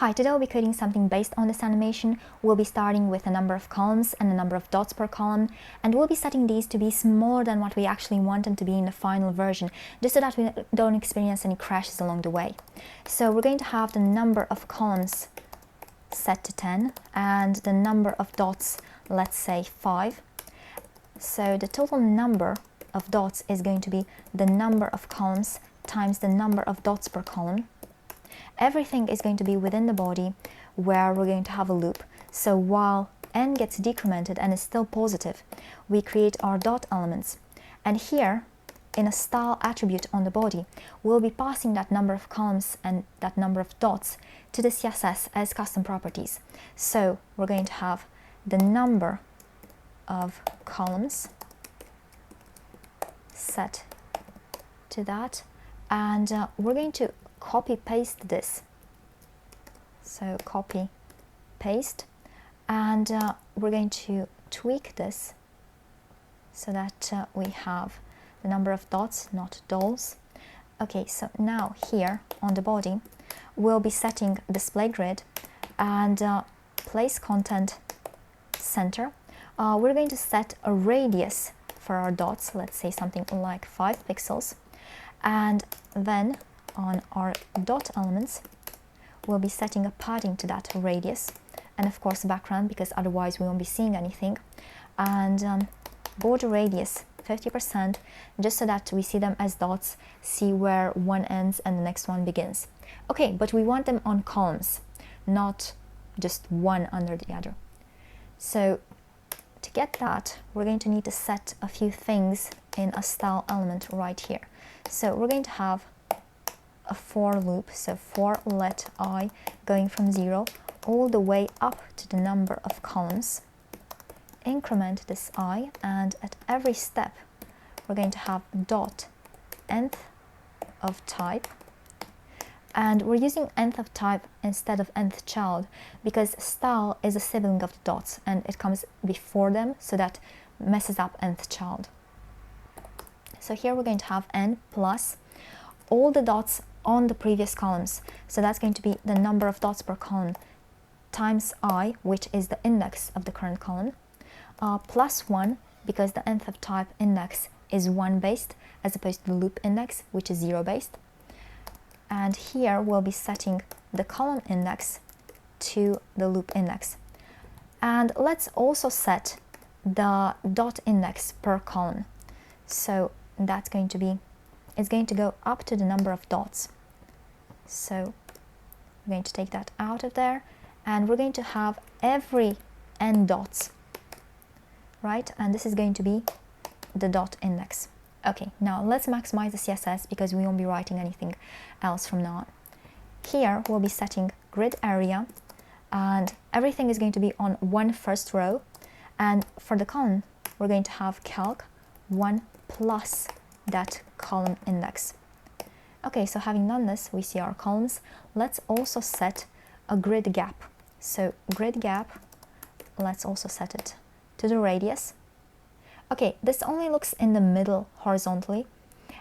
Hi, today we'll be creating something based on this animation. We'll be starting with a number of columns and a number of dots per column, and we'll be setting these to be smaller than what we actually want them to be in the final version, just so that we don't experience any crashes along the way. So we're going to have the number of columns set to 10 and the number of dots, let's say 5. So the total number of dots is going to be the number of columns times the number of dots per column. Everything is going to be within the body where we're going to have a loop. So while n gets decremented and is still positive, we create our dot elements. And here, in a style attribute on the body, we'll be passing that number of columns and that number of dots to the CSS as custom properties. So we're going to have the number of columns set to that, and we're going to copy paste this. So copy paste, and we're going to tweak this so that we have the number of dots, not dolls. Okay, so now here on the body we'll be setting display grid and place content center. We're going to set a radius for our dots, let's say something like 5 pixels, and then on our dot elements we'll be setting a padding to that radius, and of course background, because otherwise we won't be seeing anything, and border radius 50%, just so that we see them as dots, see where one ends and the next one begins. Okay, but we want them on columns, not just one under the other. So to get that, we're going to need to set a few things in a style element right here. So we're going to have a for loop, so for let I going from 0 all the way up to the number of columns. Increment this I, and at every step we're going to have dot nth of type, and we're using nth of type instead of nth child because style is a sibling of the dots and it comes before them, so that messes up nth child. So here we're going to have n plus all the dots on the previous columns, so that's going to be the number of dots per column times I, which is the index of the current column, plus 1, because the nth of type index is 1 based as opposed to the loop index, which is 0 based. And here we'll be setting the column index to the loop index. And let's also set the dot index per column. So that's going to be, it's going to go up to the number of dots. So we're going to take that out of there, and we're going to have every n dots, right? And this is going to be the dot index. Okay, now let's maximize the CSS because we won't be writing anything else from now on. Here we'll be setting grid area, and everything is going to be on one first row, and for the column we're going to have calc 1 plus that column index. Okay, so having done this, we see our columns. Let's also set a grid gap. So grid gap, let's also set it to the radius. Okay, this only looks in the middle horizontally,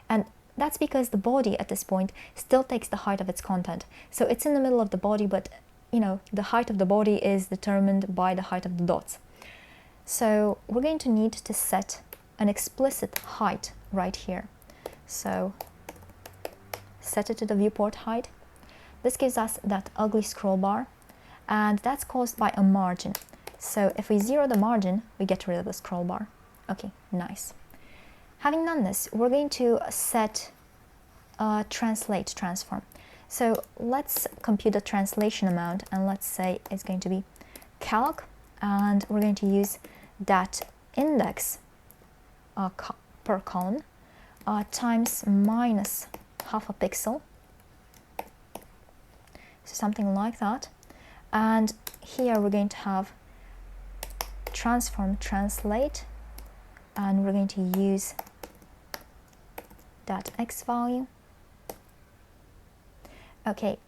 and that's because the body at this point still takes the height of its content. So it's in the middle of the body, but you know, the height of the body is determined by the height of the dots. So we're going to need to set an explicit height right here. So set it to the viewport height. This gives us that ugly scroll bar, and that's caused by a margin. So if we zero the margin, we get rid of the scroll bar. Okay, nice. Having done this, we're going to set a translate transform. So let's compute the translation amount, and let's say it's going to be calc, and we're going to use that index per column times minus half a pixel, so something like that. And here we're going to have transform translate, and we're going to use that x value. Okay,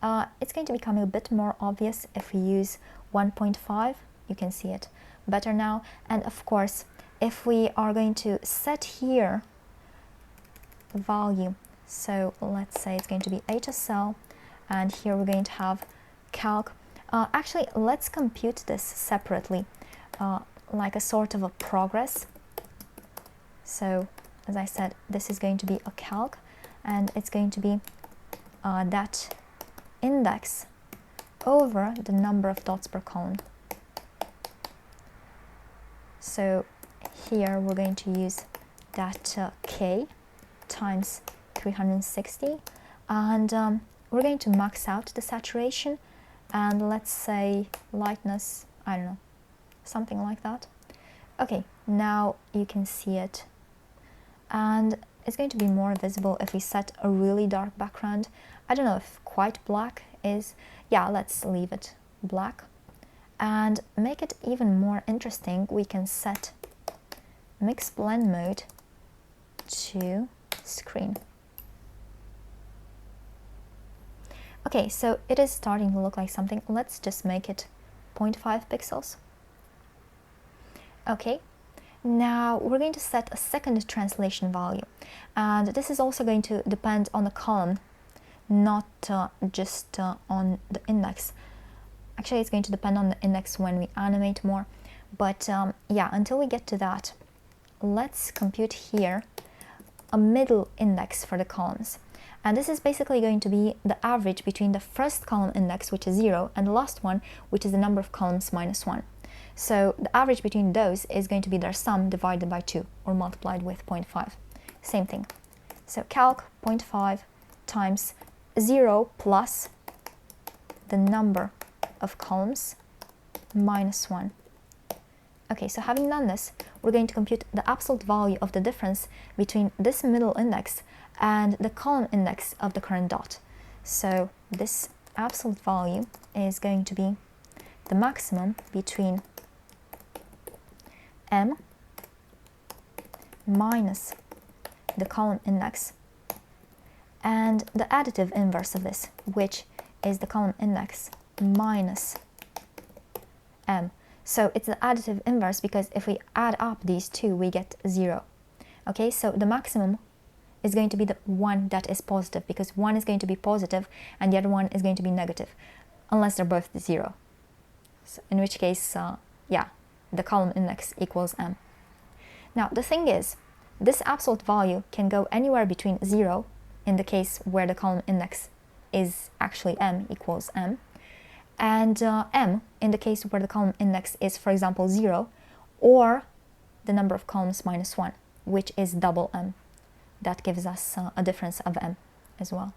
it's going to become a bit more obvious if we use 1.5. You can see it better now. And of course, if we are going to set here value, so let's say it's going to be HSL, and here we're going to have calc Actually, let's compute this separately, like a sort of a progress. So, as I said, this is going to be a calc, and it's going to be that index over the number of dots per column. So here we're going to use that k times 360, and we're going to max out the saturation, and let's say lightness, I don't know, something like that. Okay, now you can see it, and it's going to be more visible if we set a really dark background. I don't know if quite black is, yeah, let's leave it black. And make it even more interesting, we can set mix blend mode to screen. Okay, so it is starting to look like something. Let's just make it 0.5 pixels. Okay, now we're going to set a second translation value, and this is also going to depend on the column, not just on the index. Actually, it's going to depend on the index when we animate more, but yeah, until we get to that, let's compute here a middle index for the columns. And this is basically going to be the average between the first column index, which is 0, and the last one, which is the number of columns minus 1. So the average between those is going to be their sum divided by 2, or multiplied with 0.5. Same thing. So calc 0.5 times 0 plus the number of columns minus 1. Okay, so having done this, we're going to compute the absolute value of the difference between this middle index and the column index of the current dot. So this absolute value is going to be the maximum between m minus the column index and the additive inverse of this, which is the column index minus m. So it's the additive inverse because if we add up these two, we get 0. Okay, so the maximum is going to be the one that is positive, because one is going to be positive and the other one is going to be negative, unless they're both 0. So in which case, yeah, the column index equals m. Now, the thing is, this absolute value can go anywhere between 0, in the case where the column index is actually m equals m, and m in the case where the column index is, for example, 0, or the number of columns minus 1, which is double m. That gives us a difference of m as well.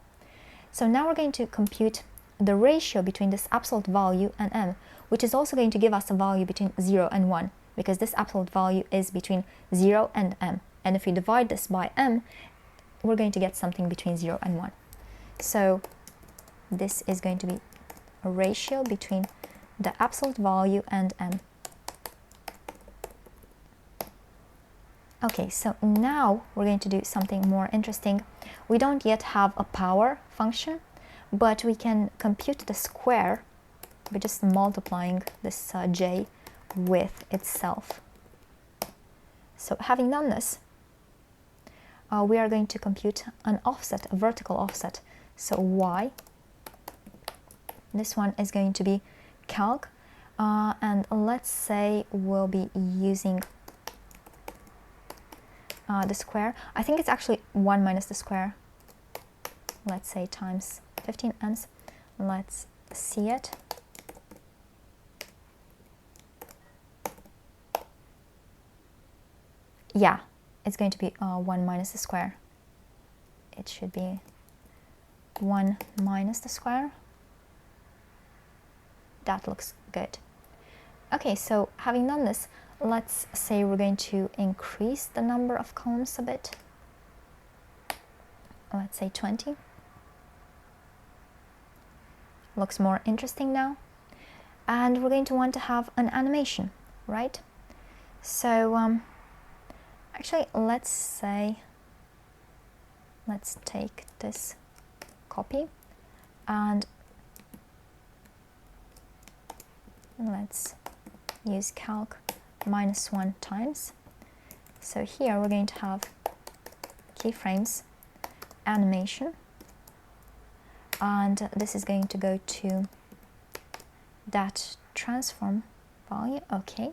So now we're going to compute the ratio between this absolute value and m, which is also going to give us a value between 0 and 1, because this absolute value is between 0 and m. And if we divide this by m, we're going to get something between 0 and 1. So this is going to be a ratio between the absolute value and m. Okay, so now we're going to do something more interesting. We don't yet have a power function, but we can compute the square by just multiplying this j with itself. So having done this, we are going to compute an offset, a vertical offset. So y, this one is going to be calc, and let's say we'll be using the square. I think it's actually 1 minus the square, let's say times 15 n's. Let's see it. Yeah, it's going to be 1 minus the square. It should be 1 minus the square. That looks good. Okay, so having done this, let's say we're going to increase the number of columns a bit. Let's say 20. Looks more interesting now. And we're going to want to have an animation, right? So actually, let's take this copy and let's use calc minus 1 times. So here we're going to have keyframes, animation, and this is going to go to that transform value. Okay,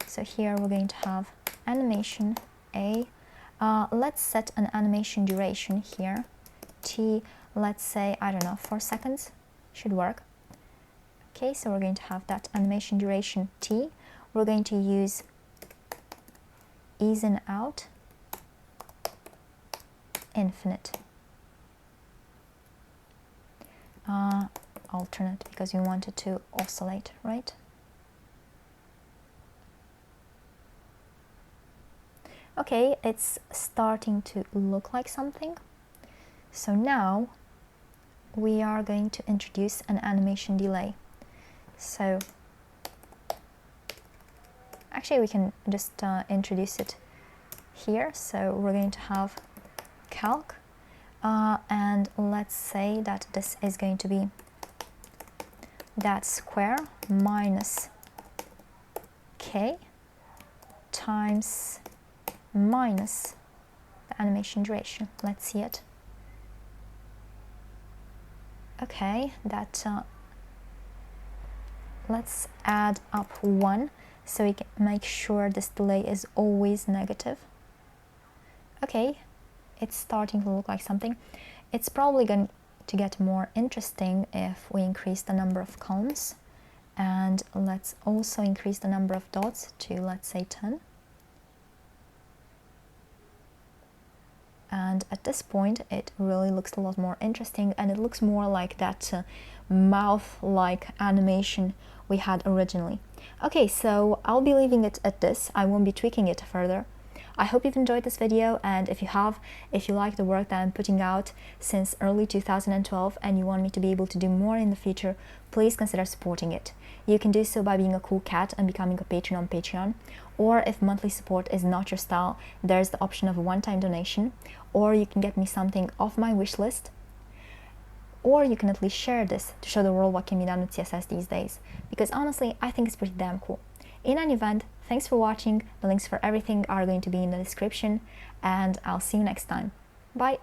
so here we're going to have animation A. Let's set an animation duration here, T, let's say, I don't know, 4 seconds should work. Okay, so we're going to have that animation duration T. We're going to use ease in out infinite. Alternate, because we want it to oscillate, right? Okay, it's starting to look like something. So now we are going to introduce an animation delay. So actually we can just introduce it here. So we're going to have calc, and let's say that this is going to be that square minus k times minus the animation duration. Let's see it. Okay, that let's add up 1 so we can make sure this delay is always negative. Okay, it's starting to look like something. It's probably going to get more interesting if we increase the number of columns, and let's also increase the number of dots to, let's say, 10. And at this point it really looks a lot more interesting, and it looks more like that mouth-like animation we had originally. Okay, so I'll be leaving it at this. I won't be tweaking it further. I hope you've enjoyed this video, and if you have, if you like the work that I'm putting out since early 2012 and you want me to be able to do more in the future, please consider supporting it. You can do so by being a cool cat and becoming a patron on Patreon, or if monthly support is not your style, there's the option of a one-time donation, or you can get me something off my wish list, or you can at least share this to show the world what can be done with CSS these days, because honestly I think it's pretty damn cool. In any event, thanks for watching. The links for everything are going to be in the description, and I'll see you next time. Bye!